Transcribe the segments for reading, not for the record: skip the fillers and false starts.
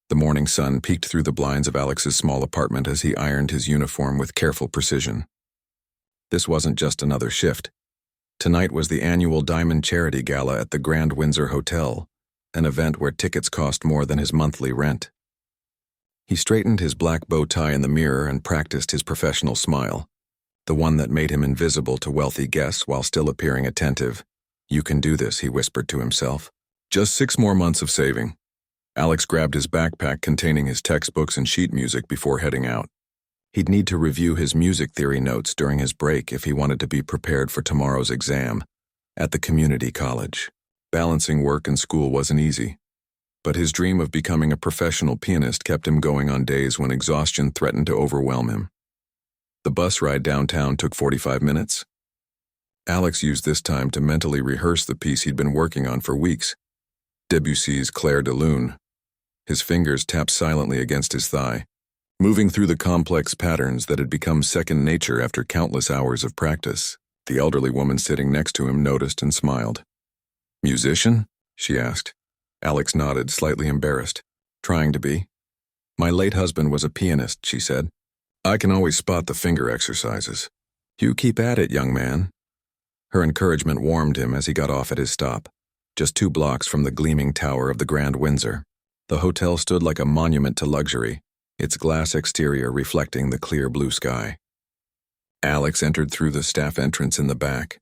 The morning sun peeked through the blinds of Alex's small apartment as he ironed his uniform with careful precision. This wasn't just another shift. Tonight was the annual Diamond Charity Gala at the Grand Windsor Hotel, an event where tickets cost more than his monthly rent. He straightened his black bow tie in the mirror and practiced his professional smile, the one that made him invisible to wealthy guests while still appearing attentive. "You can do this," he whispered to himself. "Just 6 more months of saving." Alex grabbed his backpack containing his textbooks and sheet music before heading out. He'd need to review his music theory notes during his break if he wanted to be prepared for tomorrow's exam at the community college. Balancing work and school wasn't easy, but his dream of becoming a professional pianist kept him going on days when exhaustion threatened to overwhelm him. The bus ride downtown took 45 minutes. Alex used this time to mentally rehearse the piece he'd been working on for weeks, Debussy's Clair de Lune. His fingers tapped silently against his thigh, moving through the complex patterns that had become second nature after countless hours of practice. The elderly woman sitting next to him noticed and smiled. "Musician?" she asked. Alex nodded, slightly embarrassed. "Trying to be." "My late husband was a pianist," she said. "I can always spot the finger exercises." "You keep at it, young man." Her encouragement warmed him as he got off at his stop, just 2 blocks from the gleaming tower of the Grand Windsor. The hotel stood like a monument to luxury, its glass exterior reflecting the clear blue sky. Alex entered through the staff entrance in the back,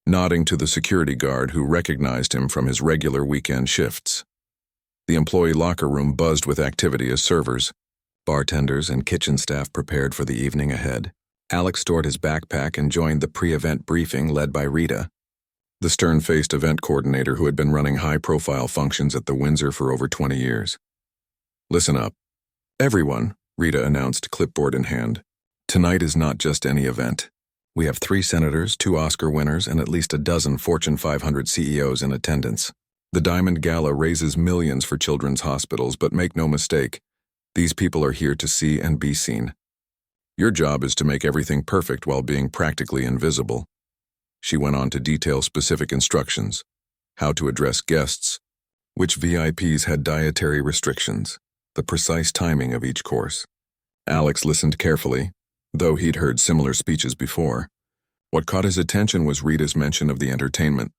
nodding to the security guard who recognized him from his regular weekend shifts. The employee locker room buzzed with activity as servers, bartenders, and kitchen staff prepared for the evening ahead. Alex stored his backpack and joined the pre-event briefing led by Rita, the stern-faced event coordinator who had been running high-profile functions at the Windsor for over 20 years. "Listen up. Everyone," Rita announced, clipboard in hand. "Tonight is not just any event. We have 3 senators, 2 Oscar winners, and at least a dozen Fortune 500 CEOs in attendance. The Diamond Gala raises millions for children's hospitals, but make no mistake, these people are here to see and be seen. Your job is to make everything perfect while being practically invisible." She went on to detail specific instructions: how to address guests, which VIPs had dietary restrictions, the precise timing of each course. Alex listened carefully, though he'd heard similar speeches before. What caught his attention was Rita's mention of the entertainment.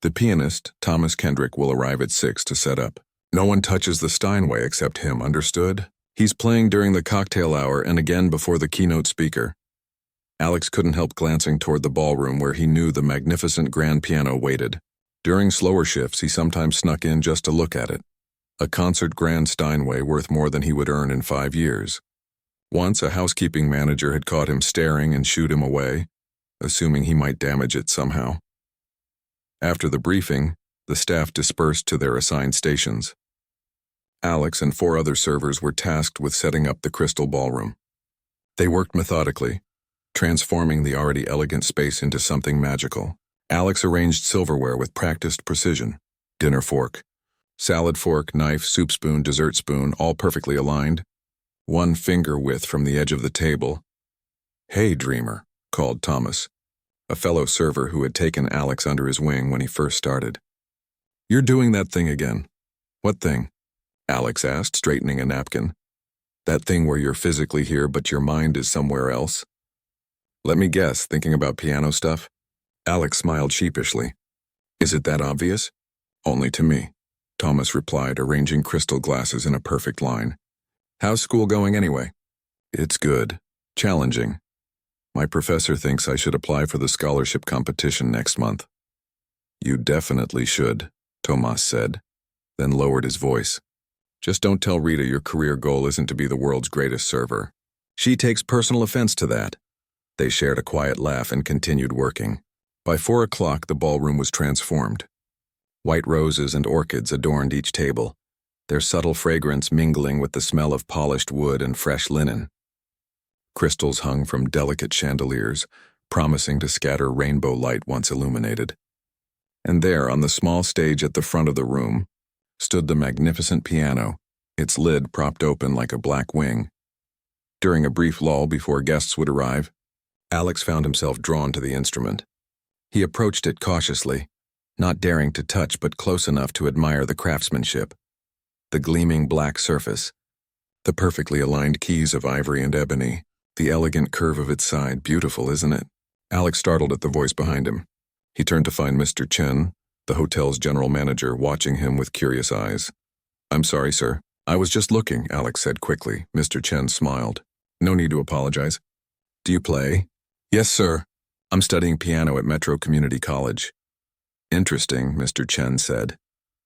"The pianist, Thomas Kendrick, will arrive at 6 to set up. No one touches the Steinway except him, understood? He's playing during the cocktail hour and again before the keynote speaker." Alex couldn't help glancing toward the ballroom where he knew the magnificent grand piano waited. During slower shifts, he sometimes snuck in just to look at it. A concert grand Steinway worth more than he would earn in 5 years. Once, a housekeeping manager had caught him staring and shooed him away, assuming he might damage it somehow. After the briefing, the staff dispersed to their assigned stations. Alex and 4 other servers were tasked with setting up the crystal ballroom. They worked methodically, transforming the already elegant space into something magical. Alex arranged silverware with practiced precision. Dinner fork, salad fork, knife, soup spoon, dessert spoon, all perfectly aligned, 1 finger width from the edge of the table. "Hey, dreamer," called Thomas, a fellow server who had taken Alex under his wing when he first started. "You're doing that thing again." "What thing?" Alex asked, straightening a napkin. "That thing where you're physically here but your mind is somewhere else." "Let me guess, thinking about piano stuff?" Alex smiled sheepishly. "Is it that obvious?" "Only to me," Thomas replied, arranging crystal glasses in a perfect line. "How's school going anyway?" "It's good. Challenging. My professor thinks I should apply for the scholarship competition next month." "You definitely should," Thomas said, then lowered his voice. "Just don't tell Rita your career goal isn't to be the world's greatest server. She takes personal offense to that." They shared a quiet laugh and continued working. By 4 o'clock, the ballroom was transformed. White roses and orchids adorned each table, their subtle fragrance mingling with the smell of polished wood and fresh linen. Crystals hung from delicate chandeliers, promising to scatter rainbow light once illuminated. And there, on the small stage at the front of the room, stood the magnificent piano, its lid propped open like a black wing. During a brief lull before guests would arrive, Alex found himself drawn to the instrument. He approached it cautiously, not daring to touch but close enough to admire the craftsmanship. the gleaming black surface, the perfectly aligned keys of ivory and ebony, the elegant curve of its side. Beautiful, isn't it? Alex startled at the voice behind him. He turned to find Mr. Chen, the hotel's general manager, watching him with curious eyes. "I'm sorry, sir. I was just looking," Alex said quickly. Mr. Chen smiled. "No need to apologize. Do you play?" "Yes, sir. I'm studying piano at Metro Community College." "Interesting," Mr. Chen said,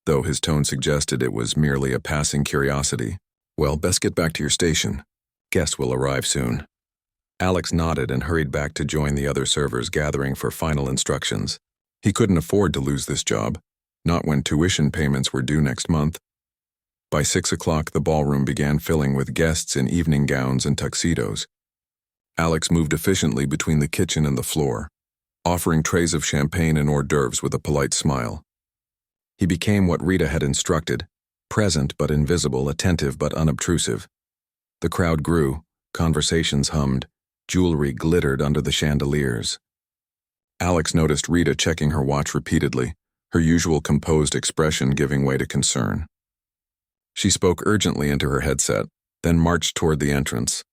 though his tone suggested it was merely a passing curiosity. "Well, best get back to your station. Guests will arrive soon." Alex nodded and hurried back to join the other servers gathering for final instructions. He couldn't afford to lose this job, not when tuition payments were due next month. By 6 o'clock, the ballroom began filling with guests in evening gowns and tuxedos. Alex moved efficiently between the kitchen and the floor, offering trays of champagne and hors d'oeuvres with a polite smile. He became what Rita had instructed, present but invisible, attentive but unobtrusive. The crowd grew, conversations hummed, jewelry glittered under the chandeliers. Alex noticed Rita checking her watch repeatedly, her usual composed expression giving way to concern. She spoke urgently into her headset, then marched toward the entrance.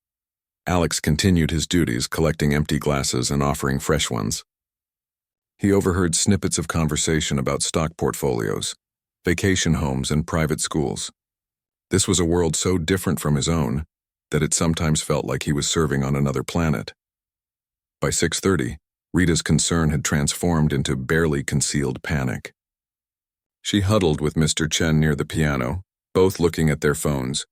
Alex continued his duties, collecting empty glasses and offering fresh ones. He overheard snippets of conversation about stock portfolios, vacation homes, and private schools. This was a world so different from his own that it sometimes felt like he was serving on another planet. By 6:30, Rita's concern had transformed into barely concealed panic. She huddled with Mr. Chen near the piano, both looking at their phones.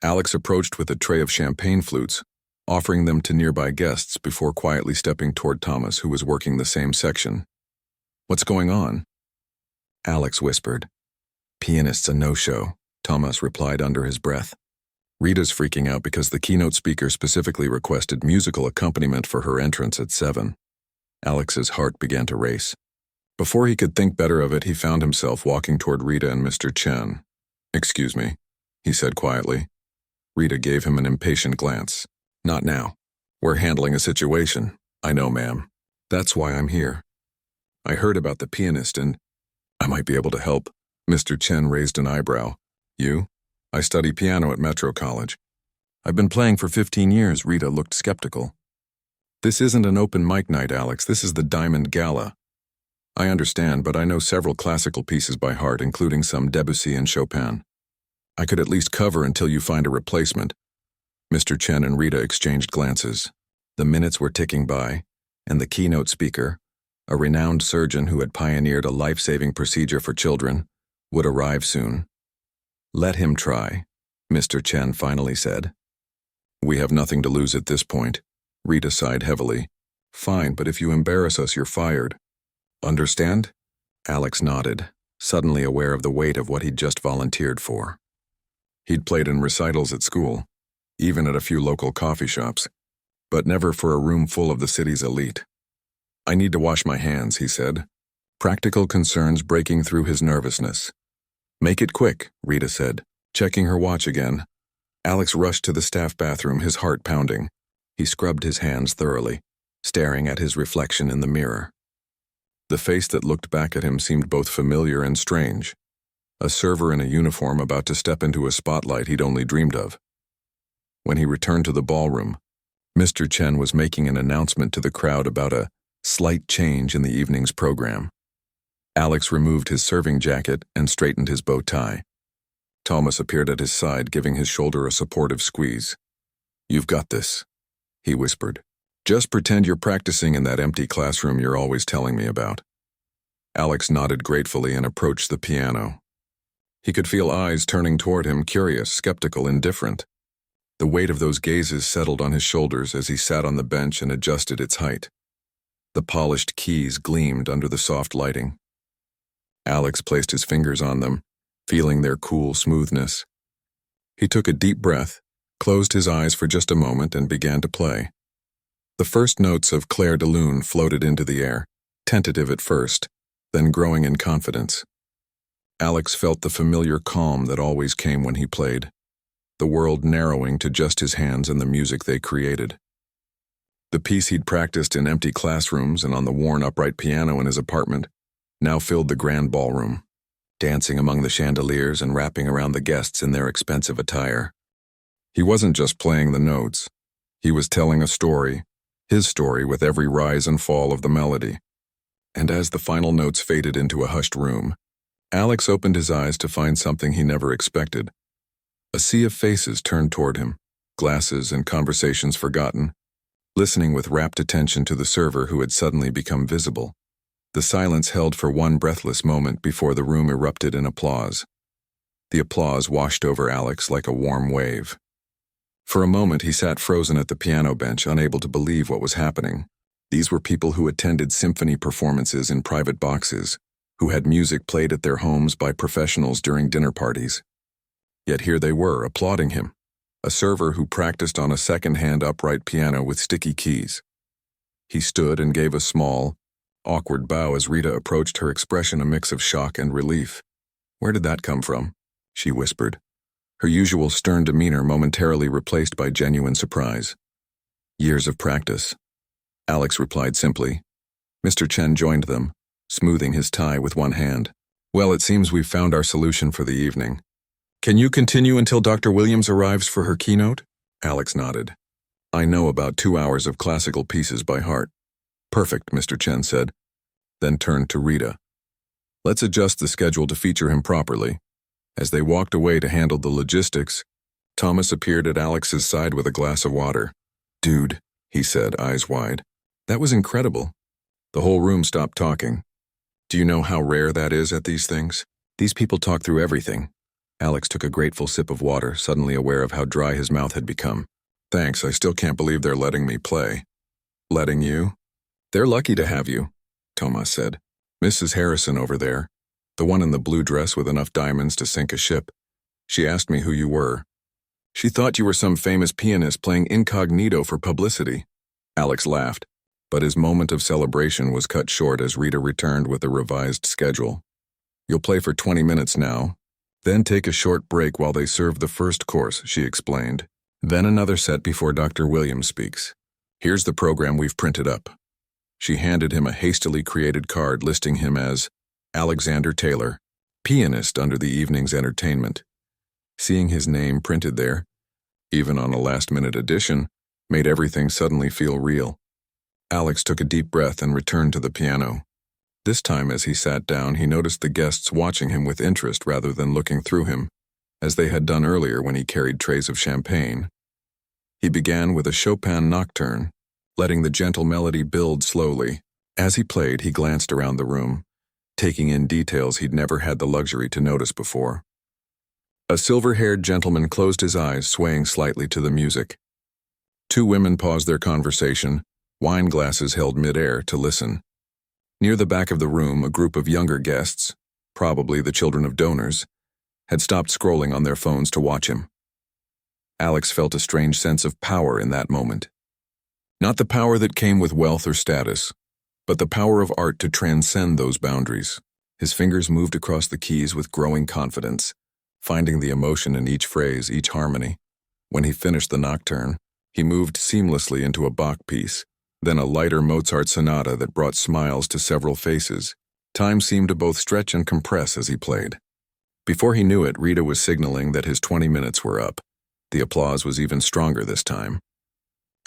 Alex approached with a tray of champagne flutes, offering them to nearby guests before quietly stepping toward Thomas, who was working the same section. "What's going on?" Alex whispered. "Pianist's a no-show," Thomas replied under his breath. "Rita's freaking out because the keynote speaker specifically requested musical accompaniment for her entrance at 7. Alex's heart began to race. Before he could think better of it, he found himself walking toward Rita and Mr. Chen. "Excuse me," he said quietly. Rita gave him an impatient glance. "Not now. We're handling a situation." "I know, ma'am. That's why I'm here. I heard about the pianist and I might be able to help." Mr. Chen raised an eyebrow. "You?" "I study piano at Metro College. I've been playing for 15 years, Rita looked skeptical. "This isn't an open mic night, Alex. This is the Diamond Gala." "I understand, but I know several classical pieces by heart, including some Debussy and Chopin. I could at least cover until you find a replacement." Mr. Chen and Rita exchanged glances. The minutes were ticking by, and the keynote speaker, a renowned surgeon who had pioneered a life-saving procedure for children, would arrive soon. "Let him try," Mr. Chen finally said. "We have nothing to lose at this point." Rita sighed heavily. "Fine, but if you embarrass us, you're fired. Understand?" Alex nodded, suddenly aware of the weight of what he'd just volunteered for. He'd played in recitals at school, even at a few local coffee shops, but never for a room full of the city's elite. "I need to wash my hands," he said, practical concerns breaking through his nervousness. "Make it quick," Rita said, checking her watch again. Alex rushed to the staff bathroom, his heart pounding. He scrubbed his hands thoroughly, staring at his reflection in the mirror. The face that looked back at him seemed both familiar and strange. A server in a uniform about to step into a spotlight he'd only dreamed of. When he returned to the ballroom, Mr. Chen was making an announcement to the crowd about a slight change in the evening's program. Alex removed his serving jacket and straightened his bow tie. Thomas appeared at his side, giving his shoulder a supportive squeeze. "You've got this," he whispered. "Just pretend you're practicing in that empty classroom you're always telling me about." Alex nodded gratefully and approached the piano. He could feel eyes turning toward him, curious, skeptical, indifferent. The weight of those gazes settled on his shoulders as he sat on the bench and adjusted its height. The polished keys gleamed under the soft lighting. Alex placed his fingers on them, feeling their cool smoothness. He took a deep breath, closed his eyes for just a moment, and began to play. The first notes of Clair de Lune floated into the air, tentative at first, then growing in confidence. Alex felt the familiar calm that always came when he played, the world narrowing to just his hands and the music they created. The piece he'd practiced in empty classrooms and on the worn upright piano in his apartment now filled the grand ballroom. dancing among the chandeliers and wrapping around the guests in their expensive attire. He wasn't just playing the notes. He was telling a story, his story with every rise and fall of the melody. And as the final notes faded into a hushed room, Alex opened his eyes to find something he never expected. A sea of faces turned toward him, glasses and conversations forgotten, listening with rapt attention to the server who had suddenly become visible. The silence held for one breathless moment before the room erupted in applause. The applause washed over Alex like a warm wave. For a moment he sat frozen at the piano bench, unable to believe what was happening. These were people who attended symphony performances in private boxes, who had music played at their homes by professionals during dinner parties. Yet here they were, applauding him, a server who practiced on a second-hand upright piano with sticky keys. He stood and gave a small, awkward bow as Rita approached, her expression a mix of shock and relief. "Where did that come from?" she whispered, her usual stern demeanor momentarily replaced by genuine surprise. "Years of practice," Alex replied simply. Mr. Chen joined them, smoothing his tie with one hand. "Well, it seems we've found our solution for the evening. Can you continue until Dr. Williams arrives for her keynote?" Alex nodded. "I know about 2 hours of classical pieces by heart." "Perfect," Mr. Chen said, then turned to Rita. "Let's adjust the schedule to feature him properly." As they walked away to handle the logistics, Thomas appeared at Alex's side with a glass of water. "Dude," he said, eyes wide. "That was incredible." The whole room stopped talking. "Do you know how rare that is at these things? These people talk through everything." Alex took a grateful sip of water, suddenly aware of how dry his mouth had become. "Thanks, I still can't believe they're letting me play." "Letting you?" "They're lucky to have you," Thomas said. "Mrs. Harrison over there, the one in the blue dress with enough diamonds to sink a ship. She asked me who you were. She thought you were some famous pianist playing incognito for publicity." Alex laughed, but his moment of celebration was cut short as Rita returned with a revised schedule. "You'll play for 20 minutes now, then take a short break while they serve the first course," she explained. "Then another set before Dr. Williams speaks. Here's the program we've printed up." She handed him a hastily created card listing him as Alexander Taylor, pianist under the evening's entertainment. Seeing his name printed there, even on a last-minute addition, made everything suddenly feel real. Alex took a deep breath and returned to the piano. This time as he sat down, he noticed the guests watching him with interest rather than looking through him, as they had done earlier when he carried trays of champagne. He began with a Chopin nocturne, letting the gentle melody build slowly. As he played, he glanced around the room, taking in details he'd never had the luxury to notice before. A silver-haired gentleman closed his eyes, swaying slightly to the music. 2 women paused their conversation, wine glasses held mid-air, to listen. Near the back of the room, a group of younger guests, probably the children of donors, had stopped scrolling on their phones to watch him. Alex felt a strange sense of power in that moment. Not the power that came with wealth or status, but the power of art to transcend those boundaries. His fingers moved across the keys with growing confidence, finding the emotion in each phrase, each harmony. When he finished the nocturne, he moved seamlessly into a Bach piece, then a lighter Mozart sonata that brought smiles to several faces. Time seemed to both stretch and compress as he played. Before he knew it, Rita was signaling that his 20 minutes were up. The applause was even stronger this time.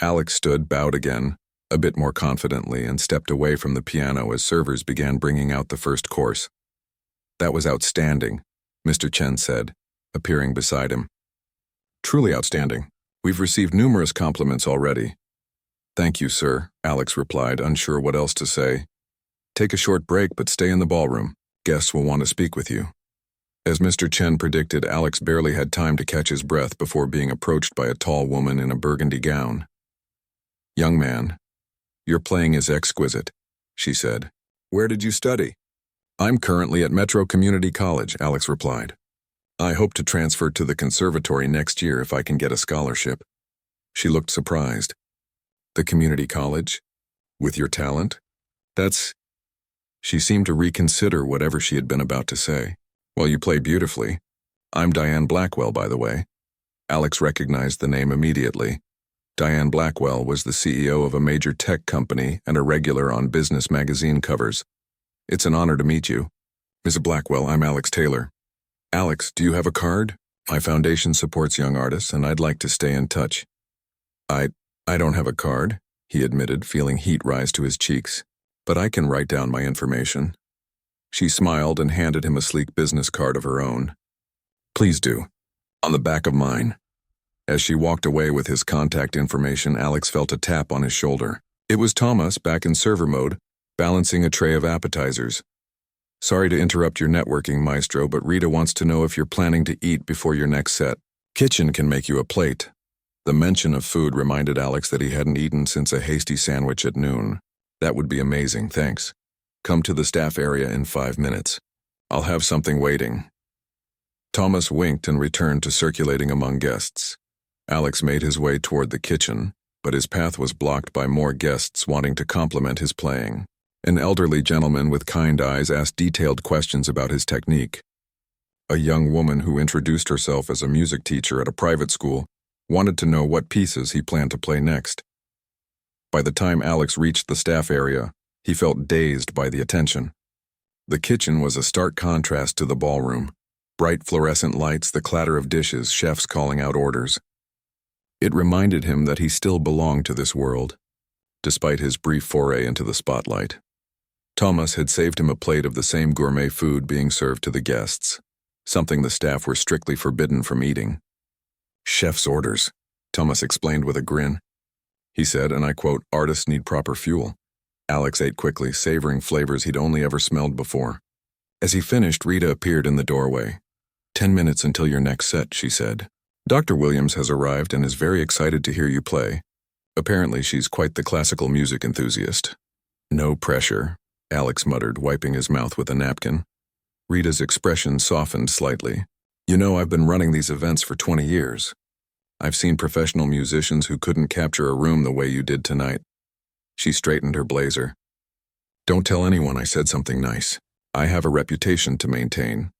Alex stood, bowed again, a bit more confidently, and stepped away from the piano as servers began bringing out the first course. "That was outstanding," Mr. Chen said, appearing beside him. "Truly outstanding. We've received numerous compliments already." "Thank you, sir," Alex replied, unsure what else to say. "Take a short break, but stay in the ballroom. Guests will want to speak with you." As Mr. Chen predicted, Alex barely had time to catch his breath before being approached by a tall woman in a burgundy gown. "Young man, your playing is exquisite," she said. "Where did you study?" "I'm currently at Metro Community College," Alex replied. "I hope to transfer to the conservatory next year if I can get a scholarship." She looked surprised. "The community college? With your talent? That's—" She seemed to reconsider whatever she had been about to say. "Well, you play beautifully. I'm Diane Blackwell, by the way." Alex recognized the name immediately. Diane Blackwell was the CEO of a major tech company and a regular on business magazine covers. "It's an honor to meet you." Ms. Blackwell, I'm Alex Taylor. Alex, do you have a card? My foundation supports young artists, and I'd like to stay in touch. I don't have a card, he admitted, feeling heat rise to his cheeks. But I can write down my information. She smiled and handed him a sleek business card of her own. Please do. On the back of mine. As she walked away with his contact information, Alex felt a tap on his shoulder. It was Thomas, back in server mode, balancing a tray of appetizers. Sorry to interrupt your networking, Maestro, but Rita wants to know if you're planning to eat before your next set. Kitchen can make you a plate. The mention of food reminded Alex that he hadn't eaten since a hasty sandwich at noon. That would be amazing, thanks. Come to the staff area in 5 minutes. I'll have something waiting. Thomas winked and returned to circulating among guests. Alex made his way toward the kitchen, but his path was blocked by more guests wanting to compliment his playing. An elderly gentleman with kind eyes asked detailed questions about his technique. A young woman who introduced herself as a music teacher at a private school wanted to know what pieces he planned to play next. By the time Alex reached the staff area, he felt dazed by the attention. The kitchen was a stark contrast to the ballroom. Bright fluorescent lights, the clatter of dishes, chefs calling out orders. It reminded him that he still belonged to this world, despite his brief foray into the spotlight. Thomas had saved him a plate of the same gourmet food being served to the guests, something the staff were strictly forbidden from eating. Chef's orders, Thomas explained with a grin. He said, and I quote, "Artists need proper fuel." Alex ate quickly, savoring flavors he'd only ever smelled before. As he finished, Rita appeared in the doorway. 10 minutes until your next set, she said. Dr. Williams has arrived and is very excited to hear you play. Apparently, she's quite the classical music enthusiast. No pressure, Alex muttered, wiping his mouth with a napkin. Rita's expression softened slightly. You know, I've been running these events for 20 years. I've seen professional musicians who couldn't capture a room the way you did tonight. She straightened her blazer. Don't tell anyone I said something nice. I have a reputation to maintain.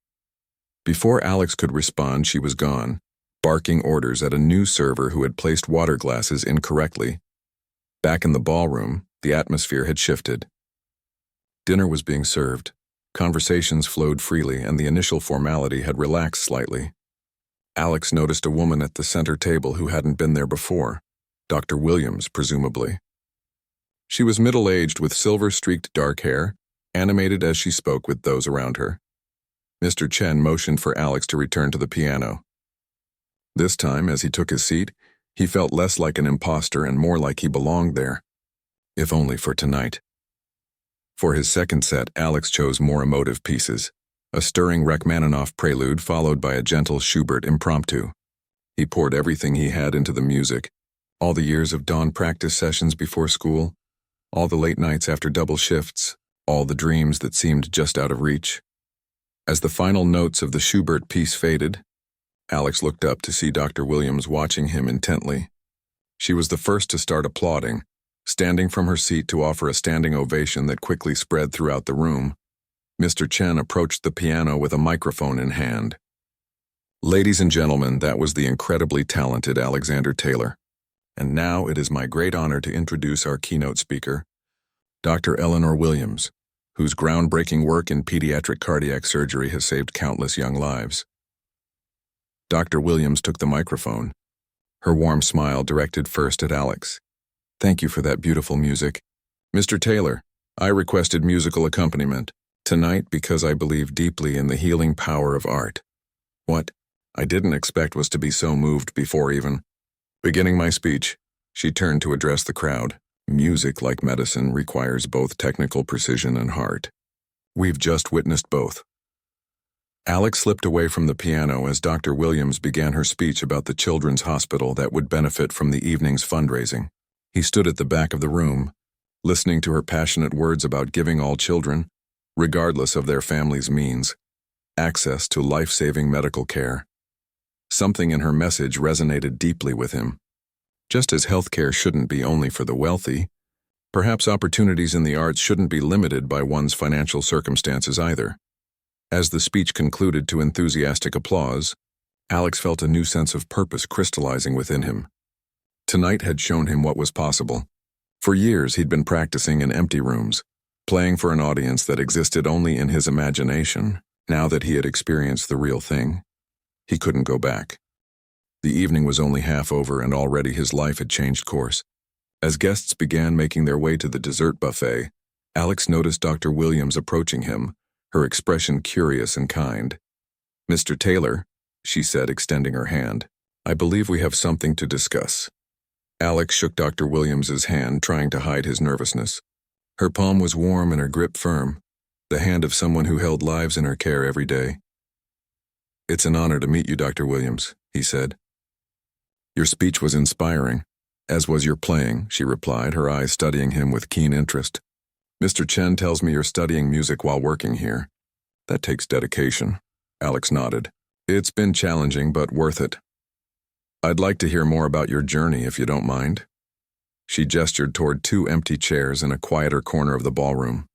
Before Alex could respond, she was gone, barking orders at a new server who had placed water glasses incorrectly. Back in the ballroom, the atmosphere had shifted. Dinner was being served. Conversations flowed freely, and the initial formality had relaxed slightly. Alex noticed a woman at the center table who hadn't been there before, Dr. Williams, presumably. She was middle-aged with silver-streaked dark hair, animated as she spoke with those around her. Mr. Chen motioned for Alex to return to the piano. This time, as he took his seat, he felt less like an imposter and more like he belonged there. If only for tonight. For his second set, Alex chose more emotive pieces, a stirring Rachmaninoff prelude followed by a gentle Schubert impromptu. He poured everything he had into the music, all the years of dawn practice sessions before school, all the late nights after double shifts, all the dreams that seemed just out of reach. As the final notes of the Schubert piece faded, Alex looked up to see Dr. Williams watching him intently. She was the first to start applauding, standing from her seat to offer a standing ovation that quickly spread throughout the room. Mr. Chen approached the piano with a microphone in hand. Ladies and gentlemen, that was the incredibly talented Alexander Taylor. And now it is my great honor to introduce our keynote speaker, Dr. Eleanor Williams, whose groundbreaking work in pediatric cardiac surgery has saved countless young lives. Dr. Williams took the microphone, her warm smile directed first at Alex. Thank you for that beautiful music. Mr. Taylor, I requested musical accompaniment tonight because I believe deeply in the healing power of art. What I didn't expect was to be so moved before even beginning my speech. She turned to address the crowd. Music, like medicine, requires both technical precision and heart. We've just witnessed both. Alex slipped away from the piano as Dr. Williams began her speech about the children's hospital that would benefit from the evening's fundraising. He stood at the back of the room, listening to her passionate words about giving all children, regardless of their family's means, access to life-saving medical care. Something in her message resonated deeply with him. Just as healthcare shouldn't be only for the wealthy, perhaps opportunities in the arts shouldn't be limited by one's financial circumstances either. As the speech concluded to enthusiastic applause, Alex felt a new sense of purpose crystallizing within him. Tonight had shown him what was possible. For years he'd been practicing in empty rooms, playing for an audience that existed only in his imagination. Now that he had experienced the real thing, he couldn't go back. The evening was only half over and already his life had changed course. As guests began making their way to the dessert buffet, Alex noticed Dr. Williams approaching him, her expression curious and kind. "Mr. Taylor," she said, extending her hand, "I believe we have something to discuss." Alex shook Dr. Williams's hand, trying to hide his nervousness. Her palm was warm and her grip firm, the hand of someone who held lives in her care every day. "It's an honor to meet you, Dr. Williams," he said. "Your speech was inspiring, as was your playing," she replied, her eyes studying him with keen interest. "Mr. Chen tells me you're studying music while working here. That takes dedication." Alex nodded. "It's been challenging, but worth it. I'd like to hear more about your journey, if you don't mind." She gestured toward 2 empty chairs in a quieter corner of the ballroom.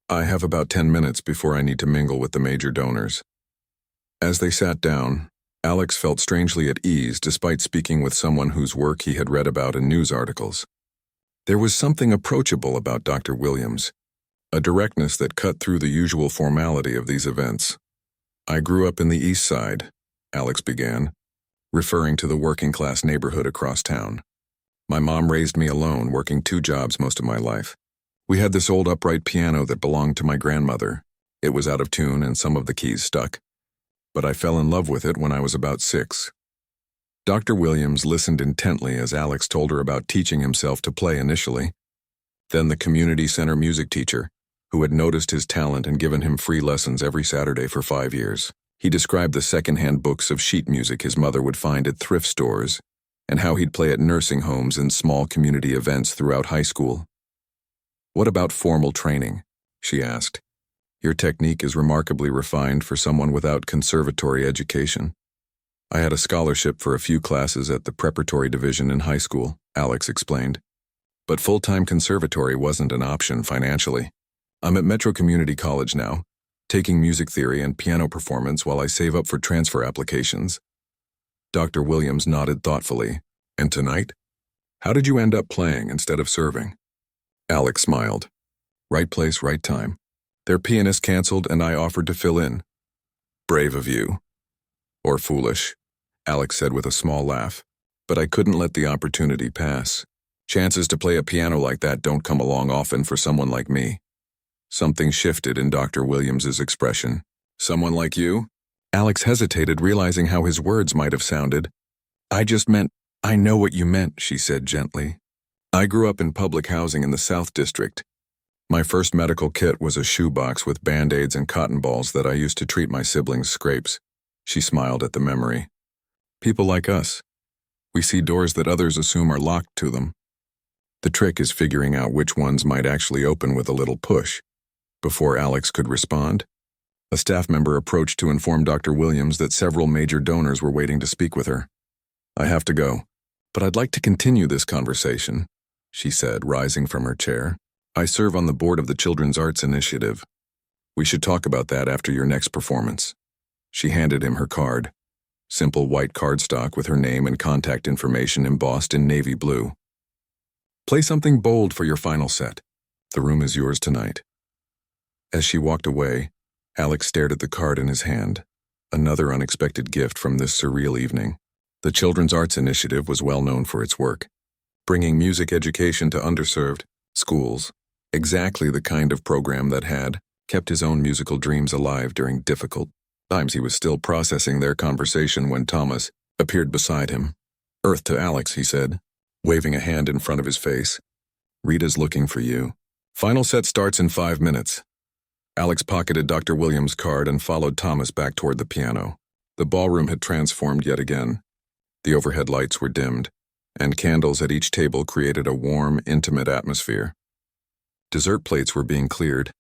"I have about 10 minutes before I need to mingle with the major donors." As they sat down, Alex felt strangely at ease despite speaking with someone whose work he had read about in news articles. There was something approachable about Dr. Williams, a directness that cut through the usual formality of these events. "I grew up in the East Side," Alex began, referring to the working-class neighborhood across town. "My mom raised me alone, working 2 jobs most of my life. We had this old upright piano that belonged to my grandmother. It was out of tune and some of the keys stuck, but I fell in love with it when I was about 6. Dr. Williams listened intently as Alex told her about teaching himself to play initially, then the community center music teacher, who had noticed his talent and given him free lessons every Saturday for 5 years. He described the second-hand books of sheet music his mother would find at thrift stores, and how he'd play at nursing homes and small community events throughout high school. "What about formal training?" she asked. "Your technique is remarkably refined for someone without conservatory education." "I had a scholarship for a few classes at the preparatory division in high school," Alex explained. "But full-time conservatory wasn't an option financially. I'm at Metro Community College now, taking music theory and piano performance while I save up for transfer applications." Dr. Williams nodded thoughtfully. "And tonight? How did you end up playing instead of serving?" Alex smiled. "Right place, right time. Their pianist canceled and I offered to fill in." "Brave of you." "Or foolish," Alex said with a small laugh. "But I couldn't let the opportunity pass. Chances to play a piano like that don't come along often for someone like me." Something shifted in Dr. Williams's expression. "Someone like you?" Alex hesitated, realizing how his words might have sounded. "I just meant, I know what you meant," she said gently. "I grew up in public housing in the South District. My first medical kit was a shoebox with Band-Aids and cotton balls that I used to treat my siblings' scrapes." She smiled at the memory. "People like us. We see doors that others assume are locked to them. The trick is figuring out which ones might actually open with a little push." Before Alex could respond, a staff member approached to inform Dr. Williams that several major donors were waiting to speak with her. "I have to go, but I'd like to continue this conversation," she said, rising from her chair. "I serve on the board of the Children's Arts Initiative. We should talk about that after your next performance." She handed him her card, simple white cardstock with her name and contact information embossed in navy blue. "Play something bold for your final set. The room is yours tonight." As she walked away, Alex stared at the card in his hand, another unexpected gift from this surreal evening. The Children's Arts Initiative was well known for its work, bringing music education to underserved schools, exactly the kind of program that had kept his own musical dreams alive during difficult times. He was still processing their conversation when Thomas appeared beside him. "Earth to Alex," he said, waving a hand in front of his face. "Rita's looking for you. Final set starts in 5 minutes." Alex pocketed Dr. Williams' card and followed Thomas back toward the piano. The ballroom had transformed yet again. The overhead lights were dimmed, and candles at each table created a warm, intimate atmosphere. Dessert plates were being cleared,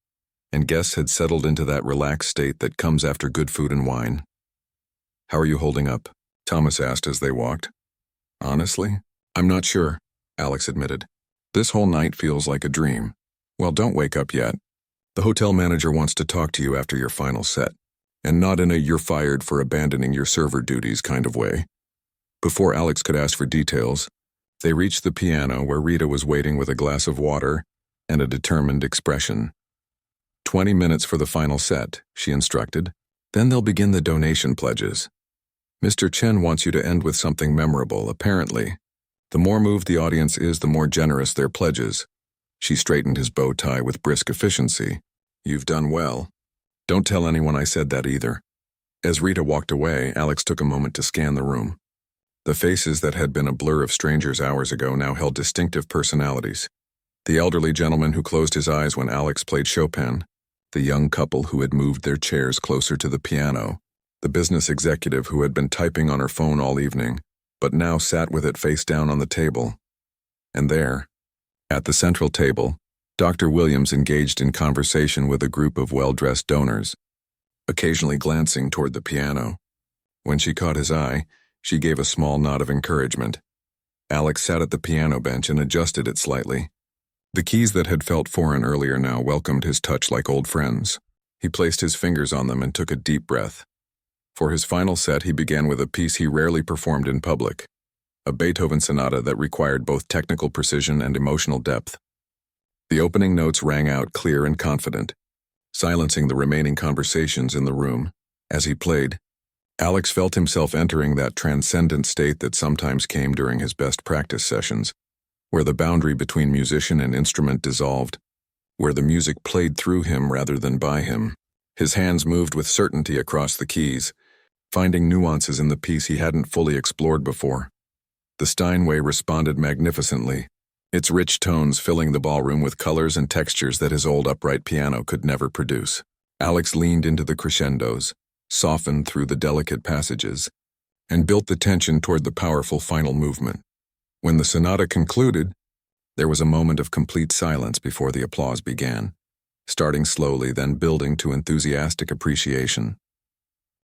and guests had settled into that relaxed state that comes after good food and wine. "How are you holding up?" Thomas asked as they walked. "Honestly, I'm not sure," Alex admitted. "This whole night feels like a dream." "Well, don't wake up yet. The hotel manager wants to talk to you after your final set, and not in a "you're fired for abandoning your server duties" kind of way. Before Alex could ask for details, they reached the piano where Rita was waiting with a glass of water and a determined expression. 20 minutes for the final set, she instructed. Then they'll begin the donation pledges. Mr. Chen wants you to end with something memorable, apparently. The more moved the audience is, the more generous their pledges. She straightened his bow tie with brisk efficiency. You've done well. Don't tell anyone I said that either. As Rita walked away, Alex took a moment to scan the room. The faces that had been a blur of strangers hours ago now held distinctive personalities. The elderly gentleman who closed his eyes when Alex played Chopin, the young couple who had moved their chairs closer to the piano, the business executive who had been typing on her phone all evening, but now sat with it face down on the table. And there, at the central table, Dr. Williams engaged in conversation with a group of well-dressed donors, occasionally glancing toward the piano. When she caught his eye, she gave a small nod of encouragement. Alex sat at the piano bench and adjusted it slightly. The keys that had felt foreign earlier now welcomed his touch like old friends. He placed his fingers on them and took a deep breath. For his final set, he began with a piece he rarely performed in public, a Beethoven sonata that required both technical precision and emotional depth. The opening notes rang out clear and confident, silencing the remaining conversations in the room. As he played, Alex felt himself entering that transcendent state that sometimes came during his best practice sessions, where the boundary between musician and instrument dissolved, where the music played through him rather than by him. His hands moved with certainty across the keys, finding nuances in the piece he hadn't fully explored before. The Steinway responded magnificently, its rich tones filling the ballroom with colors and textures that his old upright piano could never produce. Alex leaned into the crescendos, softened through the delicate passages, and built the tension toward the powerful final movement. When the sonata concluded, there was a moment of complete silence before the applause began, starting slowly, then building to enthusiastic appreciation.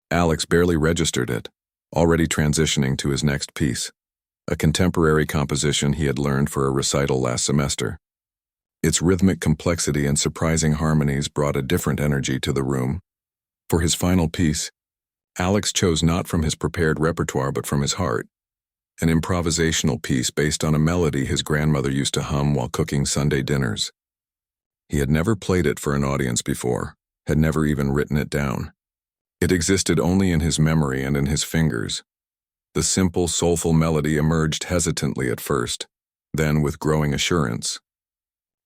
Alex barely registered it, already transitioning to his next piece, a contemporary composition he had learned for a recital last semester. Its rhythmic complexity and surprising harmonies brought a different energy to the room. For his final piece, Alex chose not from his prepared repertoire but from his heart, an improvisational piece based on a melody his grandmother used to hum while cooking Sunday dinners. He had never played it for an audience before, had never even written it down. It existed only in his memory and in his fingers. The simple, soulful melody emerged hesitantly at first, then with growing assurance.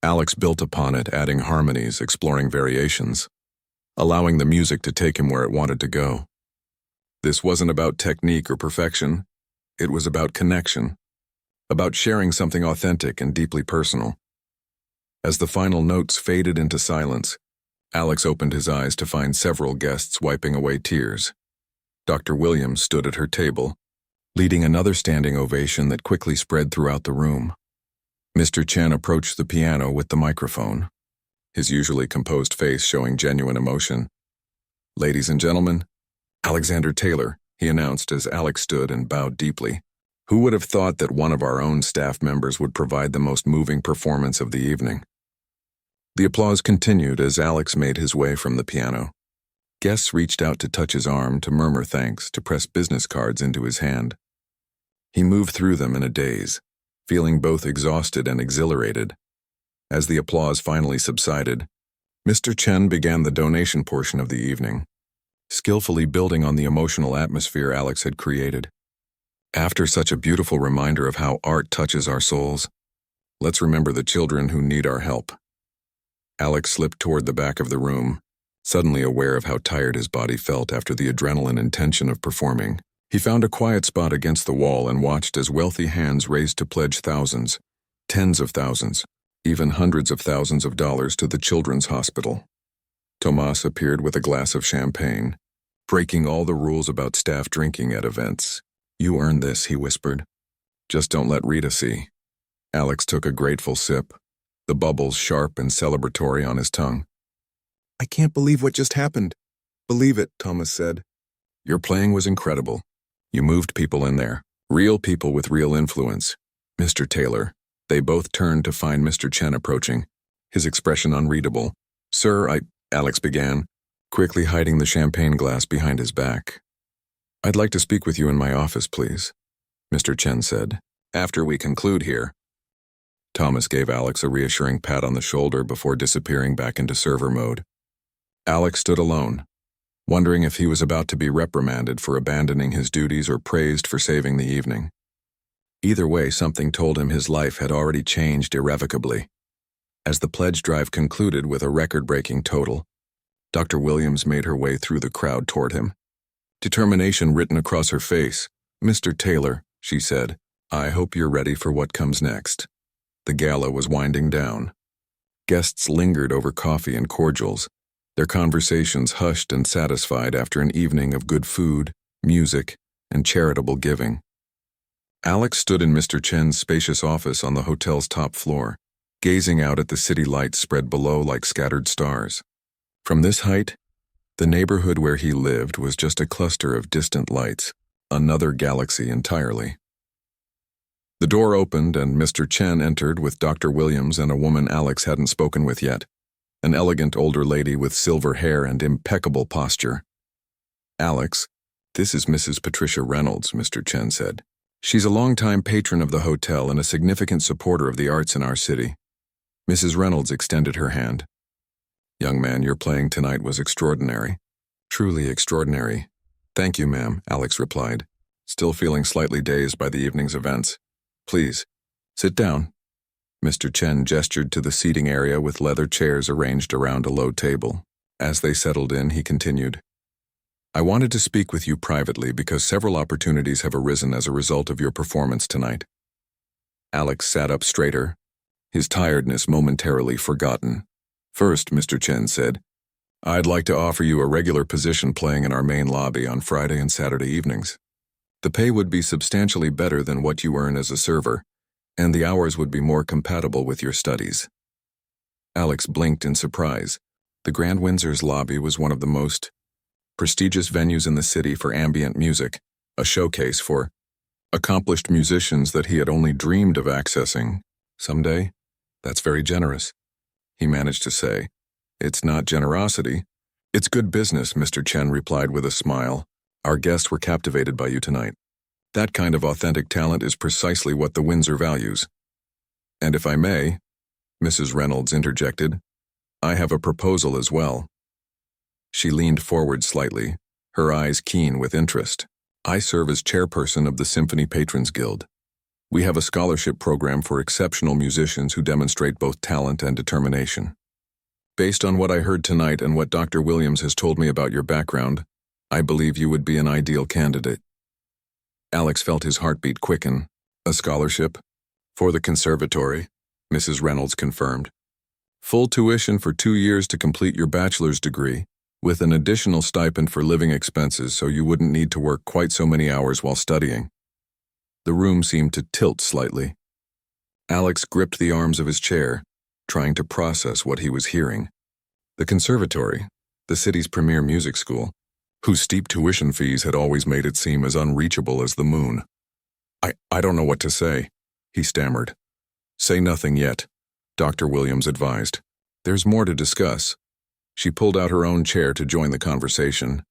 Alex built upon it, adding harmonies, exploring variations, allowing the music to take him where it wanted to go. This wasn't about technique or perfection. It was about connection, about sharing something authentic and deeply personal. As the final notes faded into silence, Alex opened his eyes to find several guests wiping away tears. Dr. Williams stood at her table, leading another standing ovation that quickly spread throughout the room. Mr. Chen approached the piano with the microphone, his usually composed face showing genuine emotion. "Ladies and gentlemen, Alexander Taylor," he announced as Alex stood and bowed deeply. Who would have thought that one of our own staff members would provide the most moving performance of the evening? The applause continued as Alex made his way from the piano. Guests reached out to touch his arm, to murmur thanks, to press business cards into his hand. He moved through them in a daze, feeling both exhausted and exhilarated. As the applause finally subsided, Mr. Chen began the donation portion of the evening, skillfully building on the emotional atmosphere Alex had created. After such a beautiful reminder of how art touches our souls, let's remember the children who need our help. Alex slipped toward the back of the room, suddenly aware of how tired his body felt after the adrenaline and tension of performing. He found a quiet spot against the wall and watched as wealthy hands raised to pledge thousands, tens of thousands, even hundreds of thousands of dollars to the children's hospital. Tomas appeared with a glass of champagne, breaking all the rules about staff drinking at events. "You earned this," he whispered. "Just don't let Rita see." Alex took a grateful sip, the bubbles sharp and celebratory on his tongue. "I can't believe what just happened." "Believe it," Thomas said. "Your playing was incredible. You moved people in there, real people with real influence." "Mr. Taylor." They both turned to find Mr. Chen approaching, his expression unreadable. "Sir, Alex began, quickly hiding the champagne glass behind his back. "I'd like to speak with you in my office, please," Mr. Chen said. "After we conclude here." Thomas gave Alex a reassuring pat on the shoulder before disappearing back into server mode. Alex stood alone, wondering if he was about to be reprimanded for abandoning his duties or praised for saving the evening. Either way, something told him his life had already changed irrevocably. As the pledge drive concluded with a record-breaking total, Dr. Williams made her way through the crowd toward him. Determination written across her face. "Mr. Taylor," she said, "I hope you're ready for what comes next." The gala was winding down. Guests lingered over coffee and cordials, their conversations hushed and satisfied after an evening of good food, music, and charitable giving. Alex stood in Mr. Chen's spacious office on the hotel's top floor, gazing out at the city lights spread below like scattered stars. From this height, the neighborhood where he lived was just a cluster of distant lights, another galaxy entirely. The door opened and Mr. Chen entered with Dr. Williams and a woman Alex hadn't spoken with yet, an elegant older lady with silver hair and impeccable posture. "Alex, this is Mrs. Patricia Reynolds," Mr. Chen said. "She's a longtime patron of the hotel and a significant supporter of the arts in our city." Mrs. Reynolds extended her hand. "Young man, your playing tonight was extraordinary. Truly extraordinary." "Thank you, ma'am," Alex replied, still feeling slightly dazed by the evening's events. "Please, sit down." Mr. Chen gestured to the seating area with leather chairs arranged around a low table. As they settled in, he continued, "I wanted to speak with you privately because several opportunities have arisen as a result of your performance tonight." Alex sat up straighter, his tiredness momentarily forgotten. "First," Mr. Chen said, "I'd like to offer you a regular position playing in our main lobby on Friday and Saturday evenings. The pay would be substantially better than what you earn as a server, and the hours would be more compatible with your studies." Alex blinked in surprise. The Grand Windsor's lobby was one of the most prestigious venues in the city for ambient music, a showcase for accomplished musicians that he had only dreamed of accessing. "Someday? That's very generous," he managed to say. "It's not generosity. It's good business," Mr. Chen replied with a smile. "Our guests were captivated by you tonight. That kind of authentic talent is precisely what the Windsor values." "And if I may," Mrs. Reynolds interjected, "I have a proposal as well." She leaned forward slightly, her eyes keen with interest. "I serve as chairperson of the Symphony Patrons Guild. We have a scholarship program for exceptional musicians who demonstrate both talent and determination. Based on what I heard tonight and what Dr. Williams has told me about your background, I believe you would be an ideal candidate." Alex felt his heartbeat quicken. "A scholarship?" "For the conservatory," Mrs. Reynolds confirmed. "Full tuition for 2 years to complete your bachelor's degree, with an additional stipend for living expenses so you wouldn't need to work quite so many hours while studying." The room seemed to tilt slightly. Alex gripped the arms of his chair, trying to process what he was hearing. The conservatory, the city's premier music school, whose steep tuition fees had always made it seem as unreachable as the moon. I don't know what to say," he stammered. "Say nothing yet," Dr. Williams advised. "There's more to discuss." She pulled out her own chair to join the conversation.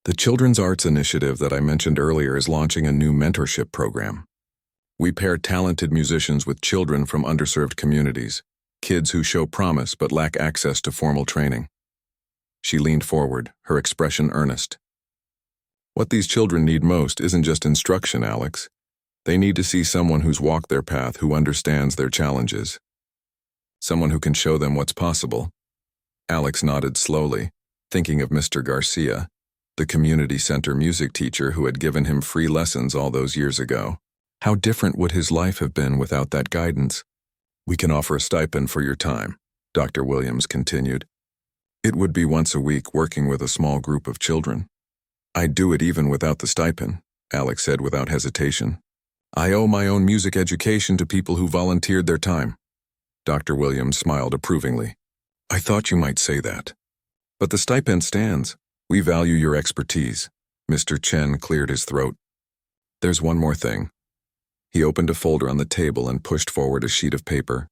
"The Children's Arts Initiative that I mentioned earlier is launching a new mentorship program. We pair talented musicians with children from underserved communities, kids who show promise but lack access to formal training." She leaned forward, her expression earnest. "What these children need most isn't just instruction, Alex. They need to see someone who's walked their path, who understands their challenges. Someone who can show them what's possible." Alex nodded slowly, thinking of Mr. Garcia, the community center music teacher who had given him free lessons all those years ago. How different would his life have been without that guidance? "We can offer a stipend for your time," Dr. Williams continued. "It would be once a week working with a small group of children." "I'd do it even without the stipend," Alex said without hesitation. "I owe my own music education to people who volunteered their time." Dr. Williams smiled approvingly. "I thought you might say that. But the stipend stands. We value your expertise." Mr. Chen cleared his throat. "There's one more thing." He opened a folder on the table and pushed forward a sheet of paper.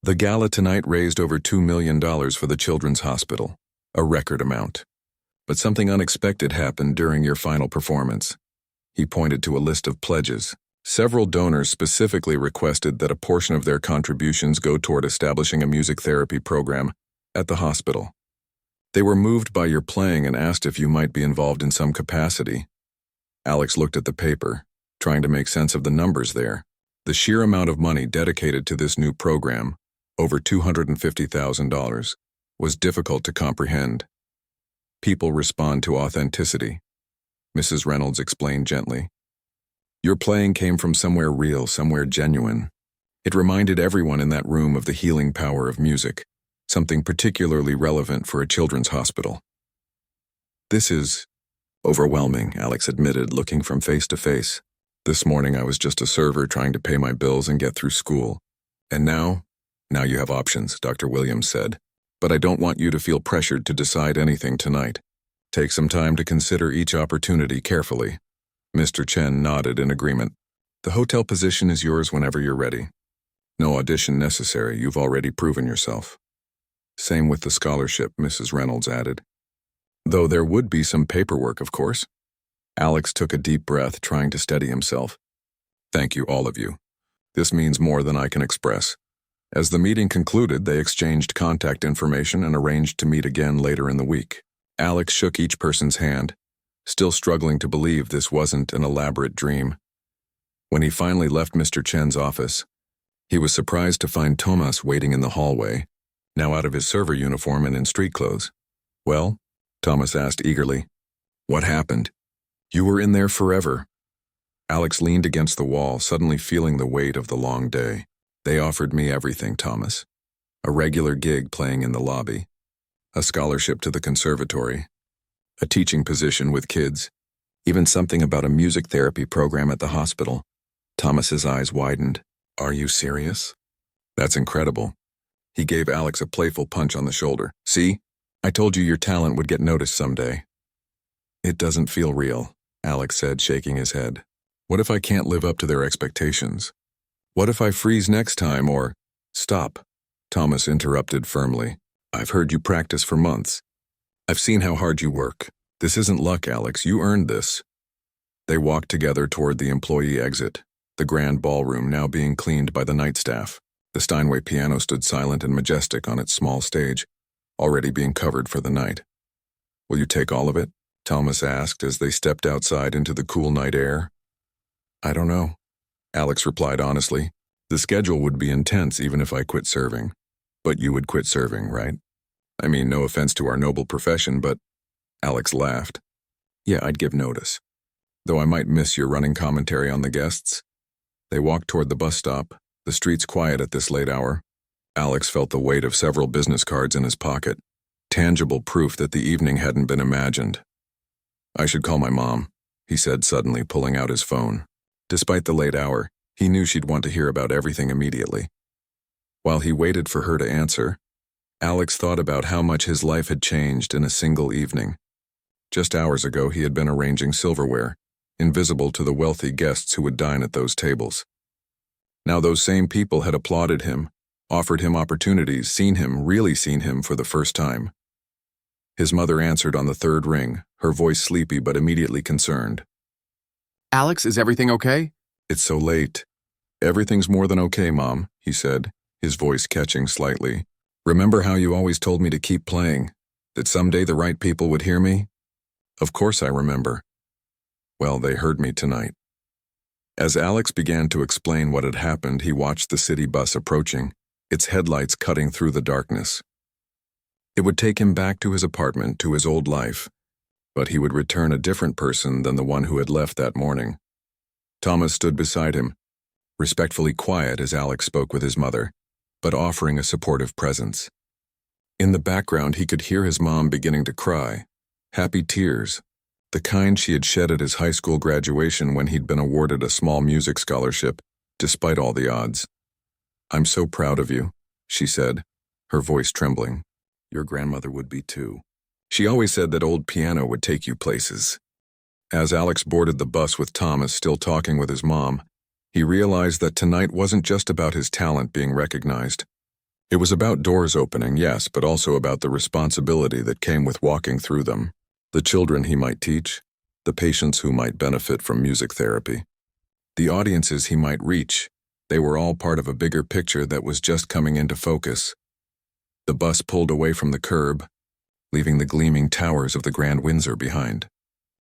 "The gala tonight raised over $2 million for the Children's Hospital, a record amount. But something unexpected happened during your final performance." He pointed to a list of pledges. Several donors specifically requested that a portion of their contributions go toward establishing a music therapy program at the hospital. They were moved by your playing and asked if you might be involved in some capacity. Alex looked at the paper, trying to make sense of the numbers there. The sheer amount of money dedicated to this new program, over $250,000, was difficult to comprehend. People respond to authenticity, Mrs. Reynolds explained gently. Your playing came from somewhere real, somewhere genuine. It reminded everyone in that room of the healing power of music, something particularly relevant for a children's hospital. This is overwhelming, Alex admitted, looking from face to face. This morning I was just a server trying to pay my bills and get through school. And now you have options, Dr. Williams said. But I don't want you to feel pressured to decide anything tonight. Take some time to consider each opportunity carefully. Mr. Chen nodded in agreement. The hotel position is yours whenever you're ready. No audition necessary, you've already proven yourself. Same with the scholarship, Mrs. Reynolds added. Though there would be some paperwork, of course. Alex took a deep breath, trying to steady himself. Thank you, all of you. This means more than I can express. As the meeting concluded, they exchanged contact information and arranged to meet again later in the week. Alex shook each person's hand, still struggling to believe this wasn't an elaborate dream. When he finally left Mr. Chen's office, he was surprised to find Thomas waiting in the hallway, now out of his server uniform and in street clothes. Well? Thomas asked eagerly. What happened? You were in there forever. Alex leaned against the wall, suddenly feeling the weight of the long day. They offered me everything, Thomas. A regular gig playing in the lobby, a scholarship to the conservatory, a teaching position with kids, even something about a music therapy program at the hospital. Thomas's eyes widened. Are you serious? That's incredible. He gave Alex a playful punch on the shoulder. See? I told you your talent would get noticed someday. It doesn't feel real, Alex said, shaking his head. What if I can't live up to their expectations? What if I freeze next time or… Stop, Thomas interrupted firmly. I've heard you practice for months. I've seen how hard you work. This isn't luck, Alex. You earned this. They walked together toward the employee exit, the grand ballroom now being cleaned by the night staff. The Steinway piano stood silent and majestic on its small stage, already being covered for the night. Will you take all of it? Thomas asked as they stepped outside into the cool night air. I don't know, Alex replied honestly. The schedule would be intense even if I quit serving. But you would quit serving, right? I mean, no offense to our noble profession, but… Alex laughed. Yeah, I'd give notice. Though I might miss your running commentary on the guests. They walked toward the bus stop, the streets quiet at this late hour. Alex felt the weight of several business cards in his pocket, tangible proof that the evening hadn't been imagined. I should call my mom, he said suddenly, pulling out his phone. Despite the late hour, he knew she'd want to hear about everything immediately. While he waited for her to answer, Alex thought about how much his life had changed in a single evening. Just hours ago, he had been arranging silverware, invisible to the wealthy guests who would dine at those tables. Now those same people had applauded him, offered him opportunities, really seen him for the first time. His mother answered on the third ring, her voice sleepy but immediately concerned. Alex, is everything okay? It's so late. Everything's more than okay, Mom, he said, his voice catching slightly. Remember how you always told me to keep playing, that someday the right people would hear me? Of course I remember. Well, they heard me tonight. As Alex began to explain what had happened, he watched the city bus approaching, its headlights cutting through the darkness. It would take him back to his apartment, to his old life, but he would return a different person than the one who had left that morning. Thomas stood beside him, respectfully quiet as Alex spoke with his mother, but offering a supportive presence. In the background, he could hear his mom beginning to cry, happy tears, the kind she had shed at his high school graduation when he'd been awarded a small music scholarship, despite all the odds. I'm so proud of you, she said, her voice trembling. Your grandmother would be too. She always said that old piano would take you places. As Alex boarded the bus with Thomas still talking with his mom, he realized that tonight wasn't just about his talent being recognized. It was about doors opening, yes, but also about the responsibility that came with walking through them. The children he might teach, the patients who might benefit from music therapy. the audiences he might reach, they were all part of a bigger picture that was just coming into focus. The bus pulled away from the curb, leaving the gleaming towers of the Grand Windsor behind.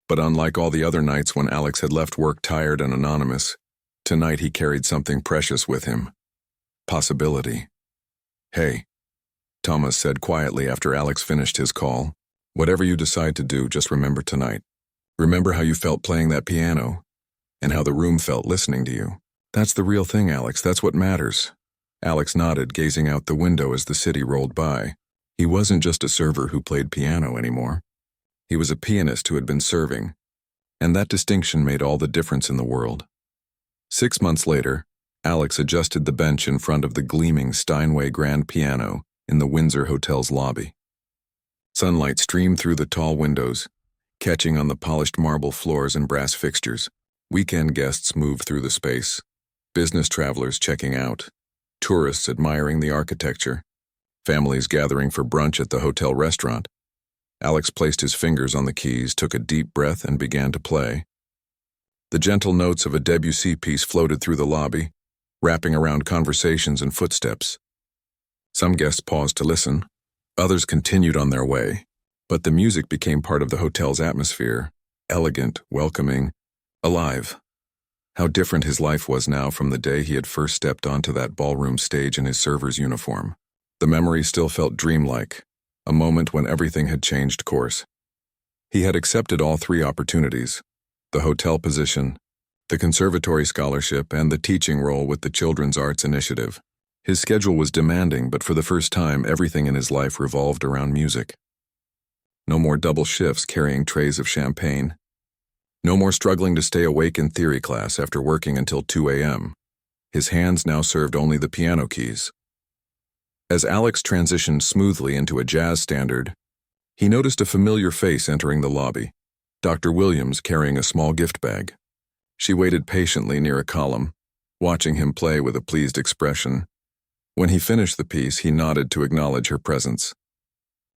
But unlike all the other nights when Alex had left work tired and anonymous, tonight he carried something precious with him. Possibility. "Hey," Thomas said quietly after Alex finished his call. "Whatever you decide to do, just remember tonight. Remember how you felt playing that piano, and how the room felt listening to you. That's the real thing, Alex. That's what matters." Alex nodded, gazing out the window as the city rolled by. He wasn't just a server who played piano anymore. He was a pianist who had been serving, and that distinction made all the difference in the world. 6 months later, Alex adjusted the bench in front of the gleaming Steinway grand piano in the Windsor Hotel's lobby. Sunlight streamed through the tall windows, catching on the polished marble floors and brass fixtures. Weekend guests moved through the space, business travelers checking out, tourists admiring the architecture, families gathering for brunch at the hotel restaurant. Alex placed his fingers on the keys, took a deep breath, and began to play. The gentle notes of a Debussy piece floated through the lobby, wrapping around conversations and footsteps. Some guests paused to listen, others continued on their way, but the music became part of the hotel's atmosphere, elegant, welcoming, alive. How different his life was now from the day he had first stepped onto that ballroom stage in his server's uniform. The memory still felt dreamlike, a moment when everything had changed course. He had accepted all 3 opportunities: the hotel position, the conservatory scholarship, and the teaching role with the Children's Arts Initiative. His schedule was demanding, but for the first time, everything in his life revolved around music. No more double shifts carrying trays of champagne. No more struggling to stay awake in theory class after working until 2 a.m. His hands now served only the piano keys. As Alex transitioned smoothly into a jazz standard, he noticed a familiar face entering the lobby, Dr. Williams carrying a small gift bag. She waited patiently near a column, watching him play with a pleased expression. When he finished the piece, he nodded to acknowledge her presence.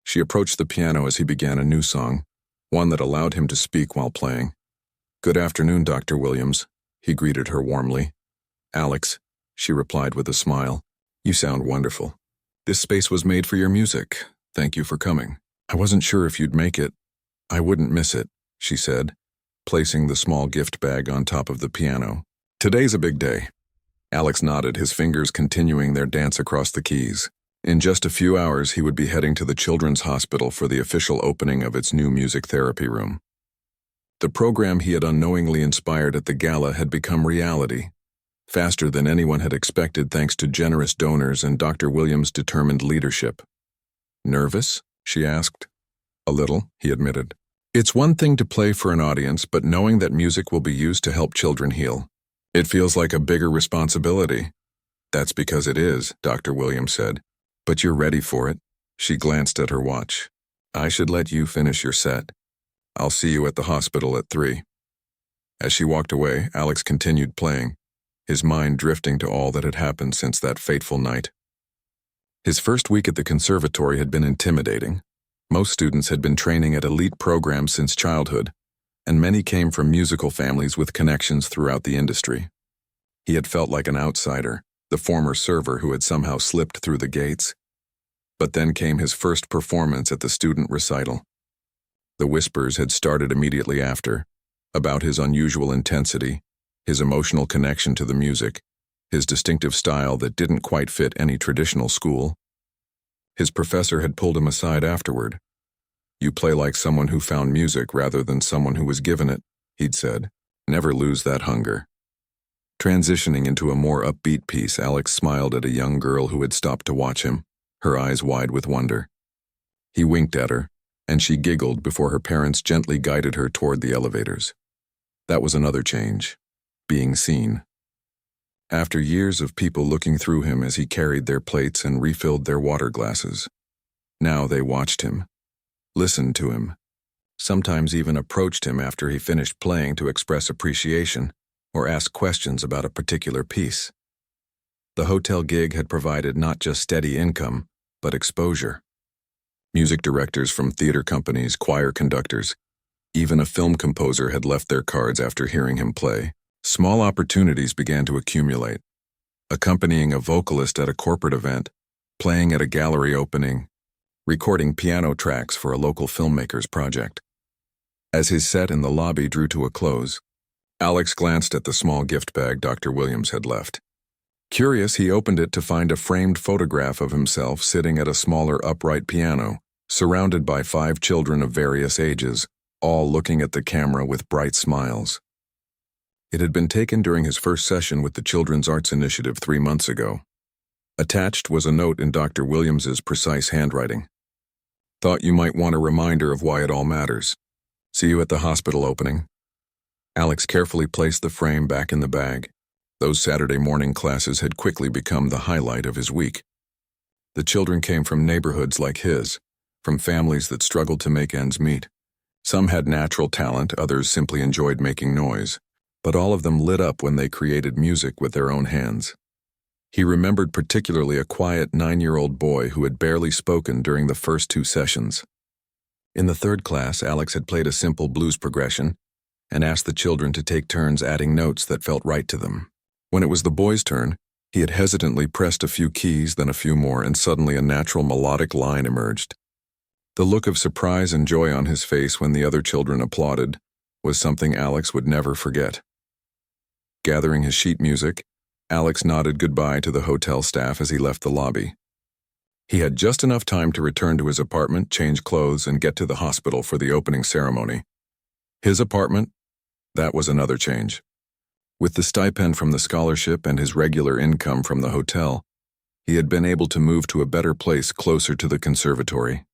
She approached the piano as he began a new song, one that allowed him to speak while playing. "Good afternoon, Dr. Williams," he greeted her warmly. "Alex," she replied with a smile, "you sound wonderful. This space was made for your music. Thank you for coming. I wasn't sure if you'd make it. I wouldn't miss it," she said, placing the small gift bag on top of the piano. "Today's a big day." Alex nodded, his fingers continuing their dance across the keys. In just a few hours, he would be heading to the Children's Hospital for the official opening of its new music therapy room. The program he had unknowingly inspired at the gala had become reality, faster than anyone had expected thanks to generous donors and Dr. Williams' determined leadership. "Nervous?" she asked. "A little," he admitted. "It's one thing to play for an audience, but knowing that music will be used to help children heal, it feels like a bigger responsibility." "That's because it is," Dr. Williams said. "But you're ready for it." She glanced at her watch. "I should let you finish your set. I'll see you at the hospital at 3. As she walked away, Alex continued playing, his mind drifting to all that had happened since that fateful night. His first week at the conservatory had been intimidating. Most students had been training at elite programs since childhood, and many came from musical families with connections throughout the industry. He had felt like an outsider, the former server who had somehow slipped through the gates. But then came his first performance at the student recital. The whispers had started immediately after, about his unusual intensity, his emotional connection to the music, his distinctive style that didn't quite fit any traditional school. His professor had pulled him aside afterward. "You play like someone who found music rather than someone who was given it," he'd said. "Never lose that hunger." Transitioning into a more upbeat piece, Alex smiled at a young girl who had stopped to watch him, her eyes wide with wonder. He winked at her, and she giggled before her parents gently guided her toward the elevators. That was another change. Being seen. After years of people looking through him as he carried their plates and refilled their water glasses, now they watched him, listened to him, sometimes even approached him after he finished playing to express appreciation or ask questions about a particular piece. The hotel gig had provided not just steady income, but exposure. Music directors from theater companies, choir conductors, even a film composer had left their cards after hearing him play. Small opportunities began to accumulate, accompanying a vocalist at a corporate event, playing at a gallery opening, recording piano tracks for a local filmmaker's project. As his set in the lobby drew to a close, Alex glanced at the small gift bag Dr. Williams had left. Curious, he opened it to find a framed photograph of himself sitting at a smaller upright piano, surrounded by 5 children of various ages, all looking at the camera with bright smiles. It had been taken during his first session with the Children's Arts Initiative 3 months ago. Attached was a note in Dr. Williams's precise handwriting. Thought you might want a reminder of why it all matters. See you at the hospital opening. Alex carefully placed the frame back in the bag. Those Saturday morning classes had quickly become the highlight of his week. The children came from neighborhoods like his, from families that struggled to make ends meet. Some had natural talent, others simply enjoyed making noise, but all of them lit up when they created music with their own hands. He remembered particularly a quiet 9-year-old boy who had barely spoken during the first 2 sessions. In the 3rd class, Alex had played a simple blues progression and asked the children to take turns adding notes that felt right to them. When it was the boy's turn, he had hesitantly pressed a few keys, then a few more, and suddenly a natural melodic line emerged. The look of surprise and joy on his face when the other children applauded was something Alex would never forget. Gathering his sheet music, Alex nodded goodbye to the hotel staff as he left the lobby. He had just enough time to return to his apartment, change clothes, and get to the hospital for the opening ceremony. His apartment? That was another change. With the stipend from the scholarship and his regular income from the hotel, he had been able to move to a better place closer to the conservatory.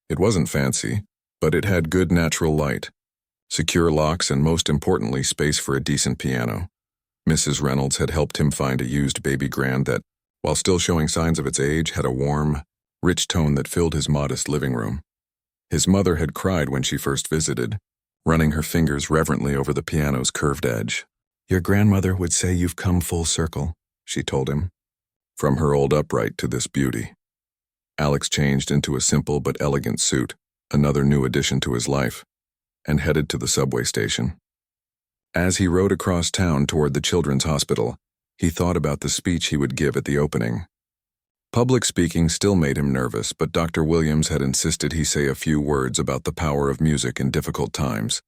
It wasn't fancy, but it had good natural light, secure locks, and most importantly, space for a decent piano. Mrs. Reynolds had helped him find a used baby grand that, while still showing signs of its age, had a warm, rich tone that filled his modest living room. His mother had cried when she first visited, running her fingers reverently over the piano's curved edge. "Your grandmother would say you've come full circle," she told him. From her old upright to this beauty. Alex changed into a simple but elegant suit, another new addition to his life, and headed to the subway station. As he rode across town toward the children's hospital, he thought about the speech he would give at the opening. Public speaking still made him nervous, but Dr. Williams had insisted he say a few words about the power of music in difficult times.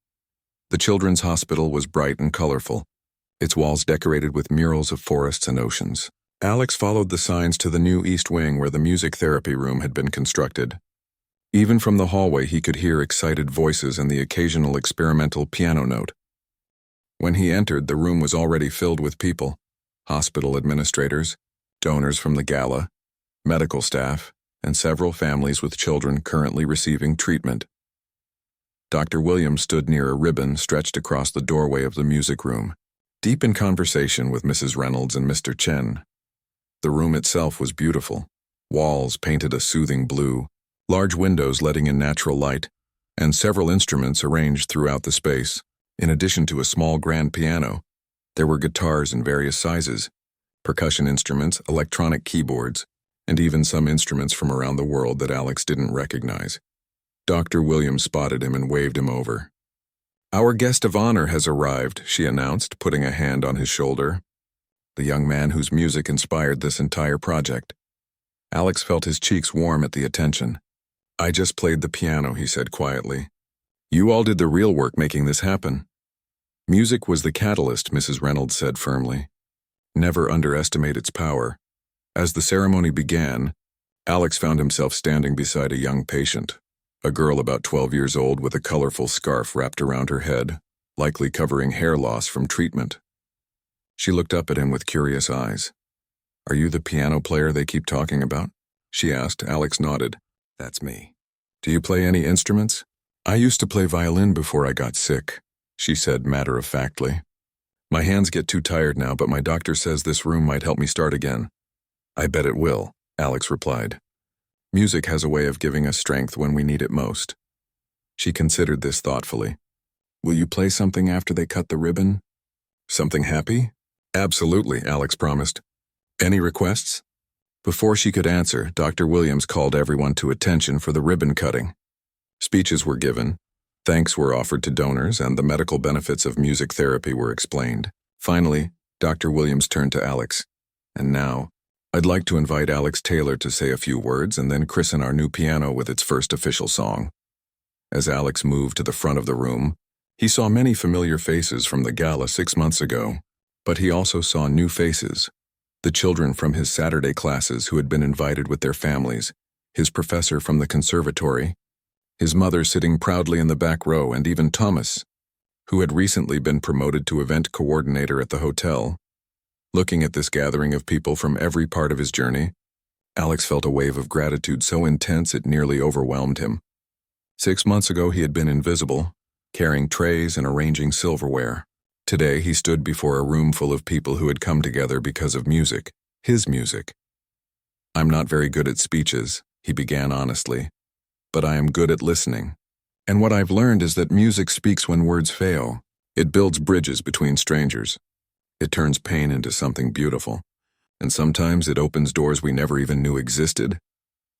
The children's hospital was bright and colorful, its walls decorated with murals of forests and oceans. Alex followed the signs to the new East Wing where the music therapy room had been constructed. Even from the hallway he could hear excited voices and the occasional experimental piano note. When he entered, the room was already filled with people, hospital administrators, donors from the gala, medical staff, and several families with children currently receiving treatment. Dr. Williams stood near a ribbon stretched across the doorway of the music room, deep in conversation with Mrs. Reynolds and Mr. Chen. The room itself was beautiful, walls painted a soothing blue, large windows letting in natural light, and several instruments arranged throughout the space. In addition to a small grand piano, there were guitars in various sizes, percussion instruments, electronic keyboards, and even some instruments from around the world that Alex didn't recognize. Dr. Williams spotted him and waved him over. "Our guest of honor has arrived," she announced, putting a hand on his shoulder. The young man whose music inspired this entire project. Alex felt his cheeks warm at the attention. "I just played the piano," he said quietly. "You all did the real work making this happen." "Music was the catalyst," Mrs. Reynolds said firmly. "Never underestimate its power." As the ceremony began, Alex found himself standing beside a young patient, a girl about 12 years old with a colorful scarf wrapped around her head, likely covering hair loss from treatment. She looked up at him with curious eyes. "Are you the piano player they keep talking about?" she asked. Alex nodded. "That's me." "Do you play any instruments?" "I used to play violin before I got sick," she said matter-of-factly. "My hands get too tired now, but my doctor says this room might help me start again." "I bet it will," Alex replied. "Music has a way of giving us strength when we need it most." She considered this thoughtfully. "Will you play something after they cut the ribbon?" "Something happy?" "Absolutely," Alex promised. "Any requests?" Before she could answer, Dr. Williams called everyone to attention for the ribbon cutting. Speeches were given, Thanks were offered to donors, and the medical benefits of music therapy were explained. Finally, Dr. Williams turned to Alex. And now, I'd like to invite Alex Taylor to say a few words and then christen our new piano with its first official song. As Alex moved to the front of the room, he saw many familiar faces from the gala 6 months ago, but he also saw new faces. The children from his Saturday classes who had been invited with their families, his professor from the conservatory, his mother sitting proudly in the back row, and even Thomas, who had recently been promoted to event coordinator at the hotel. Looking at this gathering of people from every part of his journey, Alex felt a wave of gratitude so intense it nearly overwhelmed him. 6 months ago he had been invisible, carrying trays and arranging silverware. Today he stood before a room full of people who had come together because of music, his music. "I'm not very good at speeches," he began honestly, "but I am good at listening. And what I've learned is that music speaks when words fail. It builds bridges between strangers. It turns pain into something beautiful. And sometimes it opens doors we never even knew existed."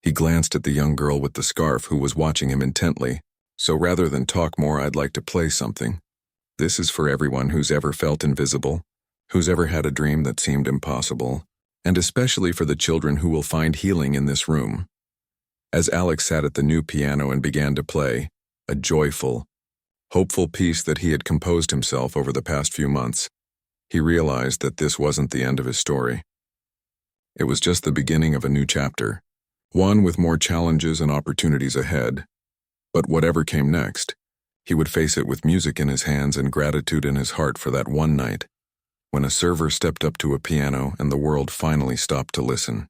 He glanced at the young girl with the scarf who was watching him intently. "So rather than talk more, I'd like to play something. This is for everyone who's ever felt invisible, who's ever had a dream that seemed impossible, and especially for the children who will find healing in this room." As Alex sat at the new piano and began to play, a joyful, hopeful piece that he had composed himself over the past few months, he realized that this wasn't the end of his story. It was just the beginning of a new chapter, one with more challenges and opportunities ahead. But whatever came next, he would face it with music in his hands and gratitude in his heart for that one night, when a server stepped up to a piano and the world finally stopped to listen.